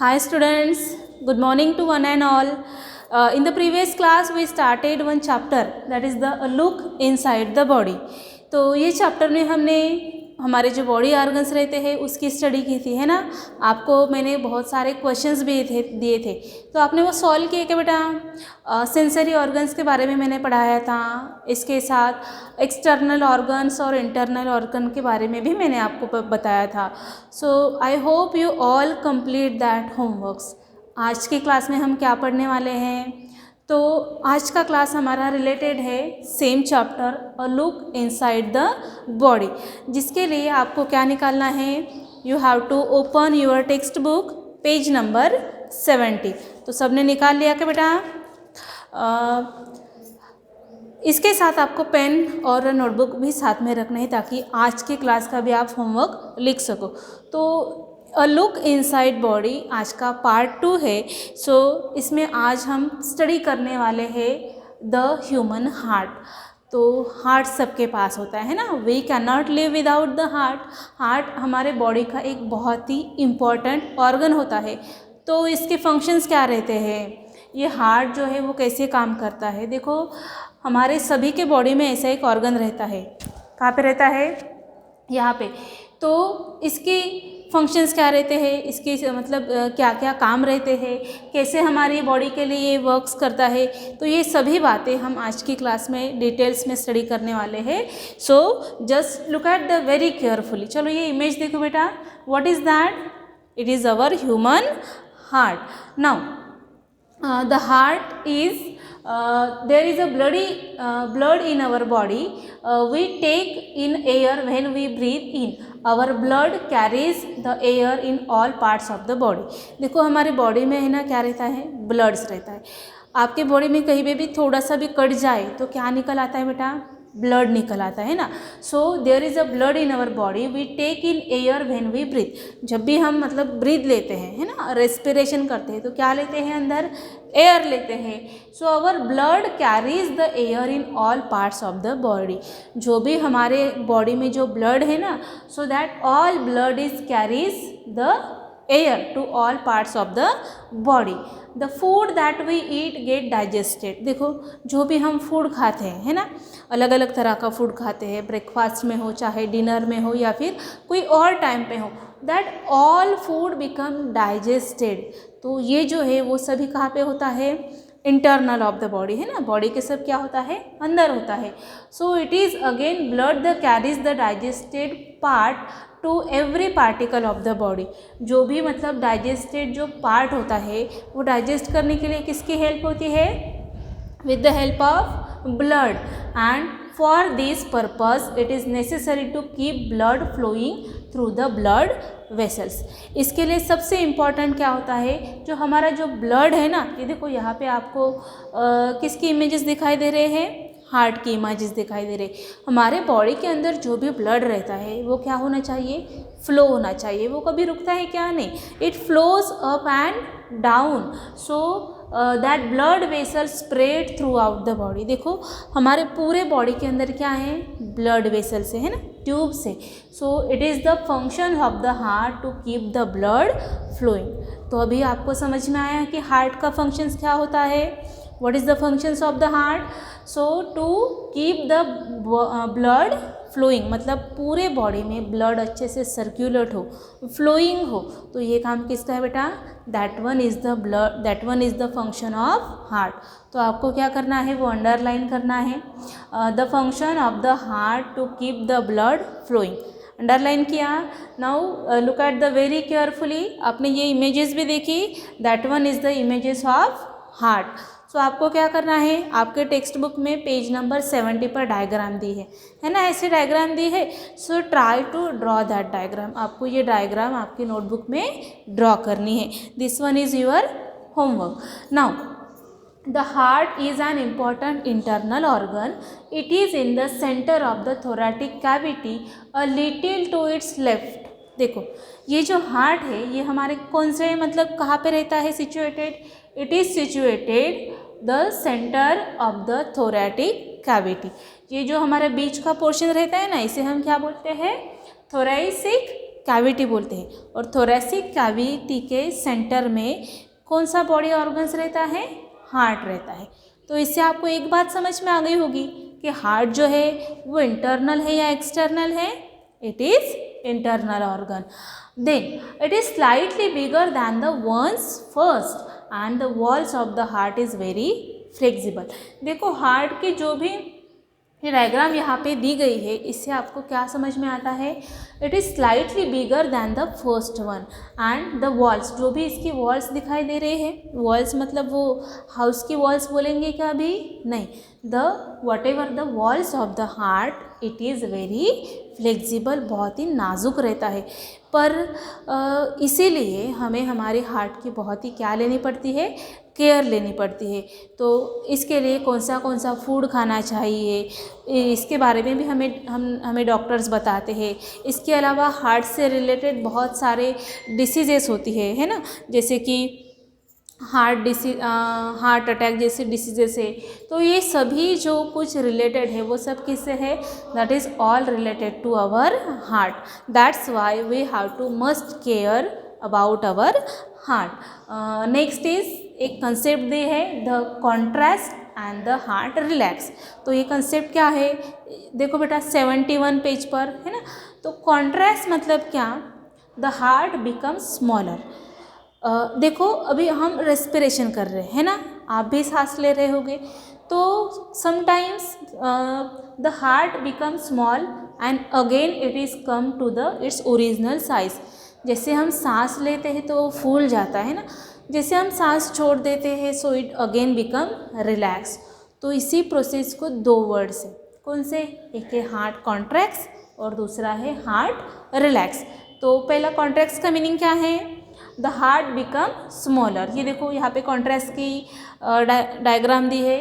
Hi students, good morning to one and all. In the previous class we started one chapter that is the look inside the body. तो ये chapter में हमने हमारे जो body organs रहते हैं उसकी स्टडी की थी, है ना। आपको मैंने बहुत सारे क्वेश्चंस भी दिए थे, तो आपने वो सॉल्व किए क्या बेटा। सेंसरी ऑर्गन्स के बारे में मैंने पढ़ाया था, इसके साथ एक्सटर्नल ऑर्गन्स और इंटरनल ऑर्गन के बारे में भी मैंने आपको बताया था। So I hope you all complete that homeworks. आज की क्लास में हम क्या पढ़ने वाले हैं, तो आज का क्लास हमारा रिलेटेड है same chapter a look inside the body, जिसके लिए आपको क्या निकालना है, you have to open your text book page number 70। तो सबने निकाल लिया क्या बेटा। इसके साथ आपको पेन और नोटबुक भी साथ में रखना है ताकि आज की क्लास का भी आप होमवर्क लिख सको। तो अ लुक इनसाइड बॉडी आज का पार्ट 2 है। सो इसमें आज हम स्टडी करने वाले हैं द ह्यूमन हार्ट। तो हार्ट सबके पास होता है ना, we can not live without the heart. Heart हमारे बॉडी का एक बहुत ही इम्पॉर्टेंट ऑर्गन होता है। तो इसके फंक्शंस क्या रहते हैं, ये हार्ट जो है वो कैसे काम करता है। देखो हमारे सभी के बॉडी में ऐसा एक ऑर्गन रहता है, कहाँ पे रहता है, यहाँ पे। तो इसकी फंक्शंस क्या रहते हैं, इसके मतलब क्या क्या काम रहते हैं, कैसे हमारी बॉडी के लिए ये वर्क्स करता है, तो ये सभी बातें हम आज की क्लास में डिटेल्स में स्टडी करने वाले हैं। So just look at the very carefully. चलो ये इमेज देखो बेटा, what is that, it is our human heart. Now the heart is there is a blood in our body. We take in air when we breathe in. Our blood carries the air in all parts of the body. देखो हमारे body में है ना क्या रहता है, bloods रहता है। आपके बॉडी में कहीं पे भी थोड़ा सा भी कट जाए तो क्या निकल आता है बेटा, ब्लड निकल आता है ना। So there is a blood in our body, we take in air when we breathe. जब भी हम मतलब ब्रीथ लेते हैं, है ना, रेस्पिरेशन करते हैं, तो क्या लेते हैं, अंदर एयर लेते हैं। So our blood carries the air in all parts of the body. जो भी हमारे बॉडी में जो ब्लड है ना, so that all blood is carries the air to all parts of the body. The food that we eat get digested. देखो जो भी हम फूड खाते हैं, है ना, अलग अलग तरह का फूड खाते हैं, ब्रेकफास्ट में हो, चाहे डिनर में हो, या फिर कोई और टाइम पे हो, that all food become digested. तो ये जो है वो सभी कहाँ पे होता है, इंटरनल ऑफ द बॉडी, है ना, बॉडी के सब क्या होता है, अंदर होता है। सो it is again blood the carries the digested part two every particle of the body. जो भी मतलब डाइजेस्टेड जो पार्ट होता है वो डाइजेस्ट करने के लिए किसकी हेल्प होती है, with the help of blood. And for this purpose it is necessary to keep blood flowing through the blood vessels. इसके लिए सबसे इम्पॉर्टेंट क्या होता है, जो हमारा जो ब्लड है ना, ये देखो यहाँ पे आपको किसकी इमेजेस दिखाई दे रहे हैं, हार्ट की इमेजेस दिखाई दे रहे। हमारे बॉडी के अंदर जो भी ब्लड रहता है वो क्या होना चाहिए, फ्लो होना चाहिए। वो कभी रुकता है क्या, नहीं, it flows up and down. So that blood vessel spread through out the body. देखो हमारे पूरे बॉडी के अंदर क्या है, ब्लड वेसल से, है ना, ट्यूब से। So it is the function of the heart to keep the blood flowing. तो अभी आपको समझ में आया कि हार्ट का फंक्शंस क्या होता है, what is the functions of the heart. So to keep the blood flowing, मतलब पूरे बॉडी में ब्लड अच्छे से सर्क्यूलेट हो, फ्लोइंग हो, तो ये काम किसका है बेटा, that one is the function of heart. तो आपको क्या करना है, वो अंडरलाइन करना है, the function of the heart to keep the blood flowing. Underline किया। Now look at the very carefully. आपने ये इमेजेस भी देखी, that one is the images of heart. So आपको क्या करना है, आपके टेक्स्ट बुक में पेज नंबर 70 पर डायग्राम दी है ना, ऐसे डायग्राम दी है। So try to draw that diagram. आपको ये डायग्राम आपकी नोटबुक में ड्रॉ करनी है। This one is your homework. Now the heart is an important internal organ. It is in the centre of the thoracic cavity a little to its left. देखो ये जो heart है ये हमारे कौन से मतलब कहाँ पे रहता है situated, it is situated the centre of the thoracic cavity. ये जो हमारे बीच का पोर्शन रहता है ना, इसे हम क्या बोलते हैं, थोरैसिक कैविटी बोलते हैं। और थोरेसिक कैविटी के सेंटर में कौन सा बॉडी ऑर्गन्स रहता है? हार्ट रहता है। तो इससे आपको एक बात समझ में आ गई होगी कि हार्ट जो है वो इंटरनल है या एक्सटर्नल है? It is internal organ. Then it is slightly bigger than the once first and the walls of the heart is very flexible. देखो हार्ट की जो भी डायग्राम यहाँ पे दी गई है, इससे आपको क्या समझ में आता है? It is slightly bigger than the first one and the walls, जो भी इसकी वॉल्स दिखाई दे रहे हैं, वॉल्स मतलब वो हाउस की वॉल्स बोलेंगे क्या? अभी नहीं। The what ever the walls of the heart it is very flexible, बहुत ही नाजुक रहता है। पर इसीलिए हमें हमारे हार्ट की बहुत ही क्या लेनी पड़ती है? केयर लेनी पड़ती है। तो इसके लिए कौन सा फूड खाना चाहिए, इसके बारे में भी हमें डॉक्टर्स बताते हैं। इसके अलावा हार्ट से रिलेटेड बहुत सारे डिसीजेस होती है ना, जैसे कि हार्ट अटैक जैसे डिसीजेस है। तो ये सभी जो कुछ रिलेटेड है वो सब किससे है? That is all related to our heart. That's why we have to must care about our heart. Next is एक कंसेप्ट दे है the contrast and the heart relax. तो ये कंसेप्ट क्या है? देखो बेटा 71 पेज पर है ना। तो कॉन्ट्रास्ट मतलब क्या? The heart becomes smaller. देखो अभी हम रेस्पिरेशन कर रहे हैं ना, आप भी सांस ले रहे होगे, तो sometimes the heart become small and again it is come to the its original size. जैसे हम सांस लेते हैं तो फूल जाता है ना, जैसे हम सांस छोड़ देते हैं so it again become relax. तो इसी प्रोसेस को दो वर्ड से, कौन से? एक है हार्ट कॉन्ट्रैक्ट्स और दूसरा है हार्ट रिलैक्स। तो पहला कॉन्ट्रैक्ट्स का मीनिंग क्या है? The heart become smaller. ये देखो यहाँ पे कॉन्ट्रास्ट की डायग्राम दी है।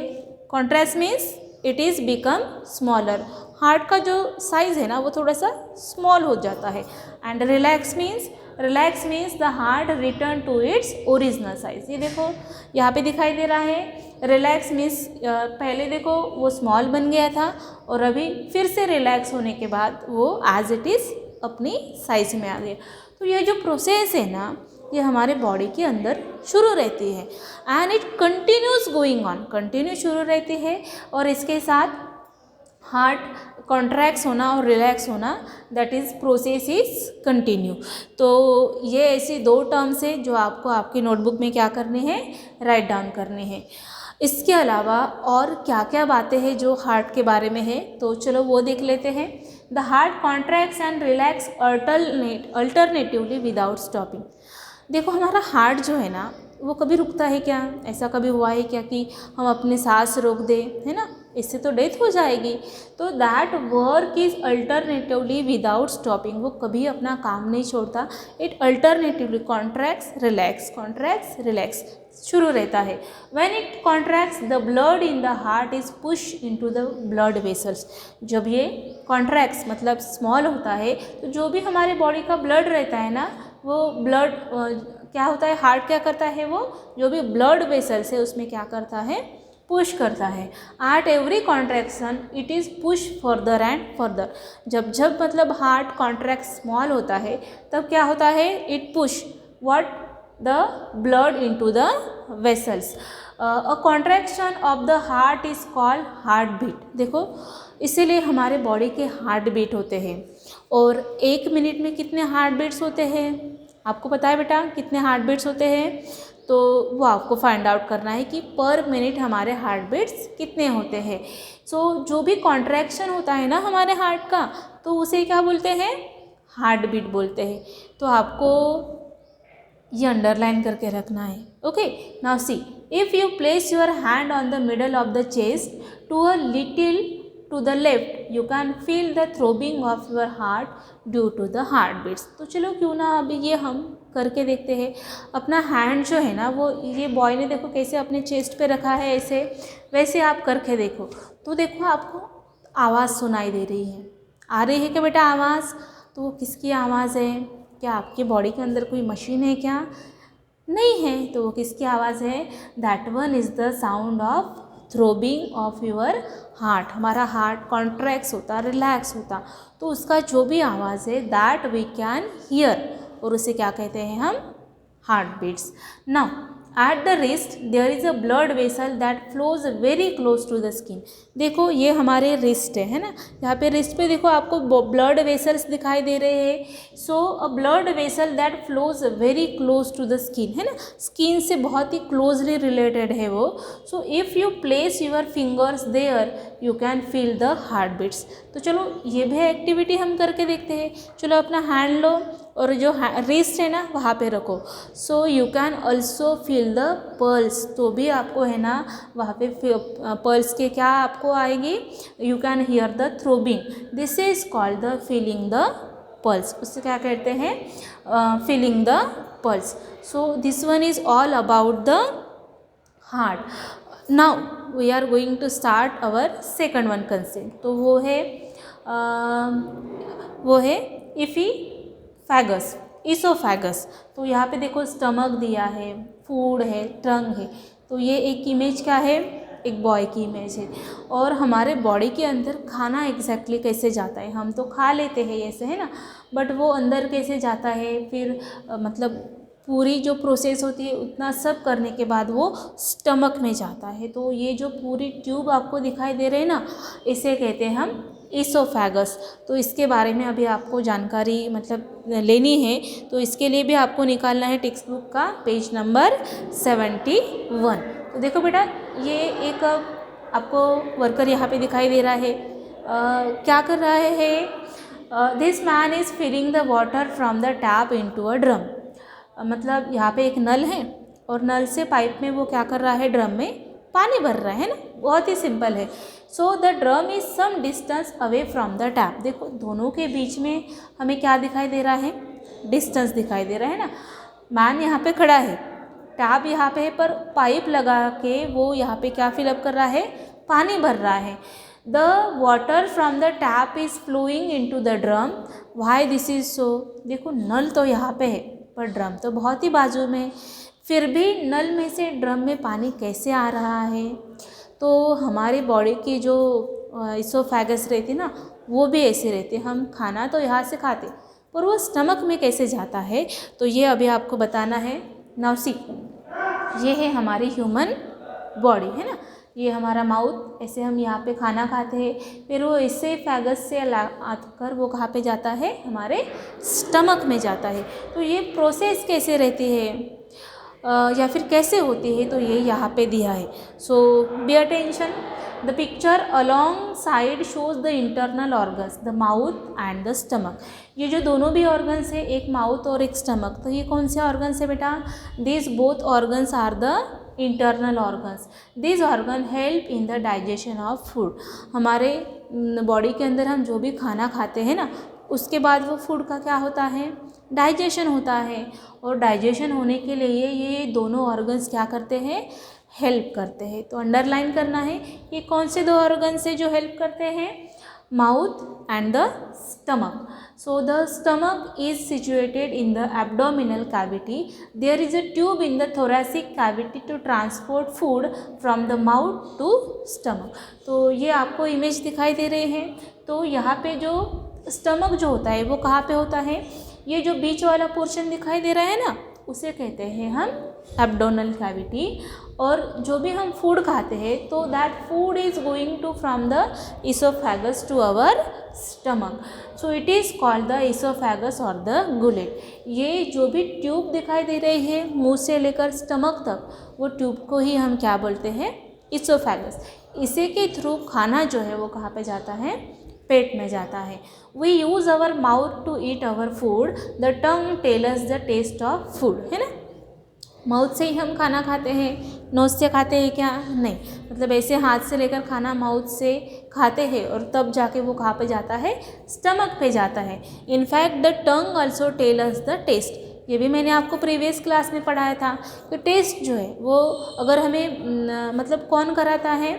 Contrast means it is become smaller, heart का जो साइज़ है ना वो थोड़ा सा स्मॉल हो जाता है। And relax means the heart return to its original size. ये देखो यहाँ पे दिखाई दे रहा है। रिलैक्स मीन्स पहले देखो वो स्मॉल बन गया था और अभी फिर से रिलैक्स होने के बाद वो एज इट इज़ अपनी साइज में आ गया। तो ये जो प्रोसेस है ना ये हमारे बॉडी के अंदर शुरू रहती है and it continuous going on, continue शुरू रहती है। और इसके साथ हार्ट कॉन्ट्रैक्ट्स होना और रिलैक्स होना, that is process is continue. तो ये ऐसी दो टर्म्स है जो आपको आपकी नोटबुक में क्या करने हैं? राइट डाउन करने हैं। इसके अलावा और क्या क्या बातें हैं जो हार्ट के बारे में है, तो चलो वो देख लेते हैं। The heart contracts and relax alternatively without stopping. देखो हमारा हार्ट जो है ना वो कभी रुकता है क्या? ऐसा कभी हुआ है क्या कि हम अपने सांस रोक दें, है ना? इससे तो डेथ हो जाएगी। तो that work is alternatively without stopping, वो कभी अपना काम नहीं छोड़ता। इट अल्टरनेटिवली कॉन्ट्रैक्ट्स रिलैक्स शुरू रहता है। When it contracts the blood in the heart is push into the blood vessels. जब ये कॉन्ट्रैक्ट्स मतलब स्मॉल होता है तो जो भी हमारे बॉडी का ब्लड रहता है ना वो ब्लड क्या होता है? हार्ट क्या करता है? वो जो भी ब्लड वेसल्स है उसमें क्या करता है? पुश करता है। At every contraction it is push further and further. जब जब मतलब हार्ट कॉन्ट्रैक्ट स्मॉल होता है तब क्या होता है? It push what? The blood into the vessels. A contraction of the heart is called heart beat. देखो इसीलिए हमारे बॉडी के हार्ट बीट होते हैं। और एक मिनट में कितने हार्ट बीट्स होते हैं? आपको पता है बेटा कितने हार्ट बीट्स होते हैं? तो वो आपको फाइंड आउट करना है कि पर मिनट हमारे हार्ट बीट्स कितने होते हैं। सो जो भी कॉन्ट्रैक्शन होता है ना हमारे हार्ट का तो उसे क्या बोलते हैं? हार्ट बीट बोलते हैं। तो आपको ये अंडरलाइन करके रखना है। Okay, now see, if you place your hand on the middle of the chest to a little to the left you can feel the throbbing of your heart due to the heart beats. तो चलो क्यों ना अभी ये हम करके देखते हैं। अपना हैंड जो है ना वो ये बॉय ने देखो कैसे अपने चेस्ट पे रखा है, ऐसे वैसे आप करके देखो। तो देखो आपको आवाज़ सुनाई दे रही है, आ रही है क्या बेटा आवाज़? तो वो किसकी आवाज़ है? क्या आपके बॉडी के अंदर कोई मशीन है क्या? नहीं है। तो वो किसकी आवाज़ है? That one is the sound of throbbing of your heart, हमारा हार्ट कॉन्ट्रैक्ट्स होता, रिलैक्स होता, तो उसका जो भी आवाज़ है दैट वी कैन हियर, और उसे क्या कहते हैं हम, heart beats. Now at the wrist there is a blood vessel that flows very close to the skin. देखो ये हमारे रिस्ट है ना, यहाँ पे रिस्ट पे देखो आपको ब्लड वेसल्स दिखाई दे रहे हैं. So a blood vessel that flows very close to the skin, है ना, स्किन से बहुत ही क्लोजली रिलेटेड है वो. So if you place your fingers there you can feel the heart beats. तो चलो ये भी एक्टिविटी हम करके देखते हैं. चलो अपना हैंड लो और जो रिस्ट है ना वहाँ पे रखो. So you can also feel the pulse. तो भी आपको है ना वहाँ पे पल्स के क्या आपको आएगी, you can hear the throbbing. This is called the feeling the pulse. उससे क्या कहते हैं, feeling the pulse. So this one is all about the heart. Now we are going to start our second one concept. तो वो है इफीफैगस, इसोफैगस. तो यहाँ पे देखो स्टमक दिया है, फूड है, टंग है. तो ये एक इमेज क्या है, एक बॉय की इमेज है. और हमारे बॉडी के अंदर खाना एग्जैक्टली कैसे जाता है, हम तो खा लेते हैं ऐसे, है ना, बट वो अंदर कैसे जाता है, फिर मतलब पूरी जो प्रोसेस होती है उतना सब करने के बाद वो स्टमक में जाता है. तो ये जो पूरी ट्यूब आपको दिखाई दे रहे हैं ना, इसे कहते हैं हम इसोफैगस. तो इसके बारे में अभी आपको जानकारी मतलब लेनी है, तो इसके लिए भी आपको निकालना है टेक्स्ट बुक का पेज नंबर 71. तो देखो बेटा, ये एक आपको वर्कर यहाँ पे दिखाई दे रहा है. क्या कर रहा है, this man is filling the water from the tap into a drum. मतलब यहाँ पे एक नल है और नल से पाइप में वो क्या कर रहा है, ड्रम में पानी भर रहा है ना, बहुत ही सिंपल है. So the drum is some distance away from the tap. देखो दोनों के बीच में हमें क्या दिखाई दे रहा है, डिस्टेंस दिखाई दे रहा है ना. मैन यहाँ पे खड़ा है, टैप यहाँ पे है, पर पाइप लगा के वो यहाँ पे क्या फिलअप कर रहा है, पानी भर रहा है. The water from the tap is flowing into the drum. Why this is so. देखो नल तो यहाँ पे है पर ड्रम तो बहुत ही बाजू में, फिर भी नल में से ड्रम में पानी कैसे आ रहा है. तो हमारी बॉडी की जो इसोफैगस रहती ना, वो भी ऐसे रहते. हम खाना तो यहाँ से खाते पर वो स्टमक में कैसे जाता है, तो ये अभी आपको बताना है. नाउ सी, ये है हमारी ह्यूमन बॉडी, है ना, ये हमारा माउथ, ऐसे हम यहाँ पे खाना खाते हैं, फिर वो इससे फैगस से आकर वो कहाँ पे जाता है, हमारे स्टमक में जाता है. तो ये प्रोसेस कैसे रहती है या फिर कैसे होती है, तो ये यहाँ पे दिया है. So be attention. The picture alongside shows the internal organs, the mouth and the stomach. ये जो दोनों भी ऑर्गन्स है, एक माउथ और एक स्टमक, तो ये कौन से ऑर्गन्स है बेटा, this both organs are the internal organs. This organ help in the digestion of food. हमारे बॉडी के अंदर हम जो भी खाना खाते हैं ना, उसके बाद वो फूड का क्या होता है, डाइजेशन होता है. और डाइजेशन होने के लिए ये दोनों ऑर्गन्स क्या करते हैं, हेल्प करते हैं. तो अंडरलाइन करना है, ये कौन से दो ऑर्गन्स है जो हेल्प करते हैं, mouth and the stomach. So the stomach is situated in the abdominal cavity. There is a tube in the thoracic cavity to transport food from the mouth to stomach. तो ये आपको image दिखाई दे रहे हैं. तो यहाँ पे जो स्टमक जो होता है वो कहाँ पे होता है, ये जो बीच वाला पोर्शन दिखाई दे रहा है ना, उसे कहते हैं हम एब्डोमिनल कैविटी. और जो भी हम फूड खाते हैं तो that food is going to from the oesophagus to our stomach. So it is called the oesophagus और द गुलेट. ये जो भी ट्यूब दिखाई दे रही है मुंह से लेकर स्टमक तक, वो ट्यूब को ही हम क्या बोलते हैं, इसोफैगस. इसी के थ्रू खाना जो है वो कहाँ पे जाता है, पेट में जाता है. We use our mouth to eat our food. The tongue tell us the taste of food, है ना. माउथ से ही हम खाना खाते हैं, नोज से खाते हैं क्या, नहीं. मतलब ऐसे हाथ से लेकर खाना माउथ से खाते हैं और तब जाके वो कहाँ पे जाता है, स्टमक पे जाता है. In fact the tongue also tell us the taste. ये भी मैंने आपको प्रीवियस क्लास में पढ़ाया था कि टेस्ट जो है वो अगर हमें मतलब कौन कराता है,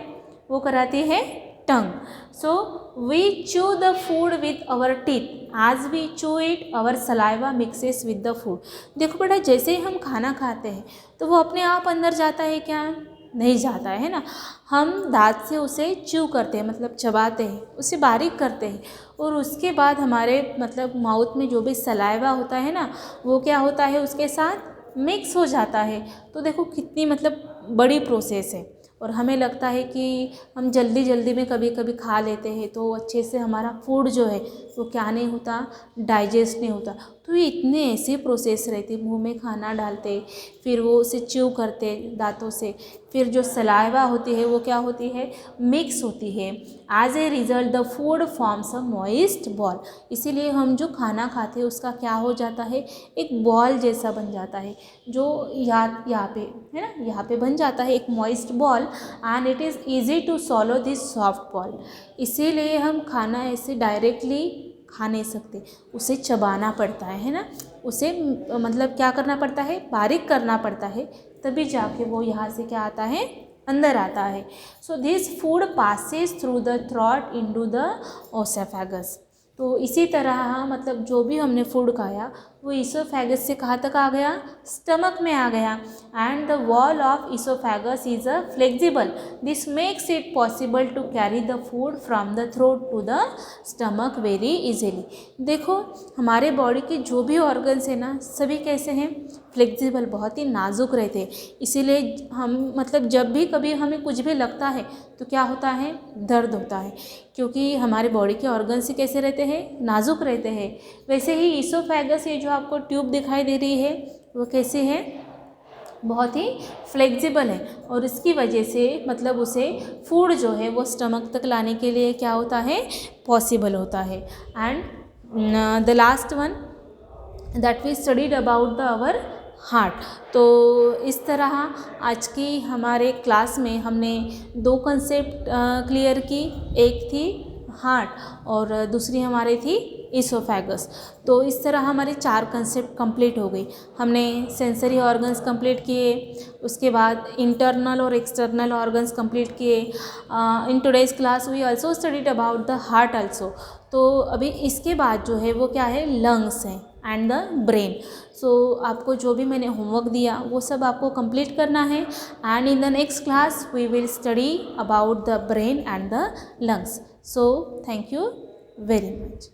वो कराती है tongue. So we chew the food with our teeth. As we chew it, our saliva mixes with the food. देखो बेटा, जैसे ही हम खाना खाते हैं तो वो अपने आप अंदर जाता है क्या, नहीं जाता है ना। हम दांत से उसे च्यू करते हैं, मतलब चबाते हैं, उसे बारीक करते हैं, और उसके बाद हमारे मतलब माउथ में जो भी सलाइवा होता है ना, वो क्या होता है, उसके साथ मिक्स हो जाता है। तो देखो कितनी मतलब बड़ी प्रोसेस है। और हमें लगता है कि हम जल्दी जल्दी में कभी कभी खा लेते हैं तो अच्छे से हमारा फूड जो है वो क्या नहीं होता, डाइजेस्ट नहीं होता। तो ये इतने ऐसे प्रोसेस रहते, मुंह में खाना डालते, फिर वो उसे च्यू करते दांतों से, फिर जो सलाइवा होती है वो क्या होती है, मिक्स होती है। As a result the food forms a moist ball. इसीलिए हम जो खाना खाते हैं उसका क्या हो जाता है, एक बॉल जैसा बन जाता है, जो यहाँ पे है ना, यहाँ पे बन जाता है एक moist ball, and it is easy to swallow this soft ball. इसीलिए हम खाना ऐसे डायरेक्टली खा नहीं सकते, उसे चबाना पड़ता है ना, उसे मतलब क्या करना पड़ता है, बारीक करना पड़ता है, तभी जाके वो यहाँ से क्या आता है, अंदर आता है। So this food passes through the throat into the oesophagus. तो इसी तरह मतलब जो भी हमने फूड खाया वो ईसोफेगस से कहाँ तक आ गया, स्टमक में आ गया। And the wall of oesophagus is a flexible, this makes it possible to carry the food from the throat to the stomach very easily. देखो हमारे बॉडी के जो भी ऑर्गन्स हैं ना, सभी कैसे हैं, फ्लेक्सिबल, बहुत ही नाजुक रहते हैं। इसीलिए हम मतलब जब भी कभी हमें कुछ भी लगता है तो क्या होता है, दर्द होता है, क्योंकि हमारे बॉडी के ऑर्गन्स ही कैसे रहते हैं, नाजुक रहते हैं। वैसे ही ईसोफेगस, ये जो आपको ट्यूब दिखाई दे रही है वो कैसे है, बहुत ही फ्लेक्सिबल है, और इसकी वजह से मतलब उसे फूड जो है वो स्टमक तक लाने के लिए क्या होता है, पॉसिबल होता है। And the last one that we studied about the our heart. तो इस तरह आज की हमारे क्लास में हमने दो कंसेप्ट क्लियर की, एक थी हार्ट और दूसरी हमारी थी ईसोफेगस। तो इस तरह हमारे 4 कंसेप्ट कंप्लीट हो गई। हमने सेंसरी ऑर्गन्स कंप्लीट किए, उसके बाद इंटरनल और एक्सटर्नल ऑर्गन्स कंप्लीट किए। In today's class we also studied about the heart also. तो अभी इसके बाद जो है वो क्या है, लंग्स हैं एंड द ब्रेन। सो आपको जो भी मैंने होमवर्क दिया वो सब आपको कंप्लीट करना है, and in the next class we will study about the brain and the lungs. So thank you very much.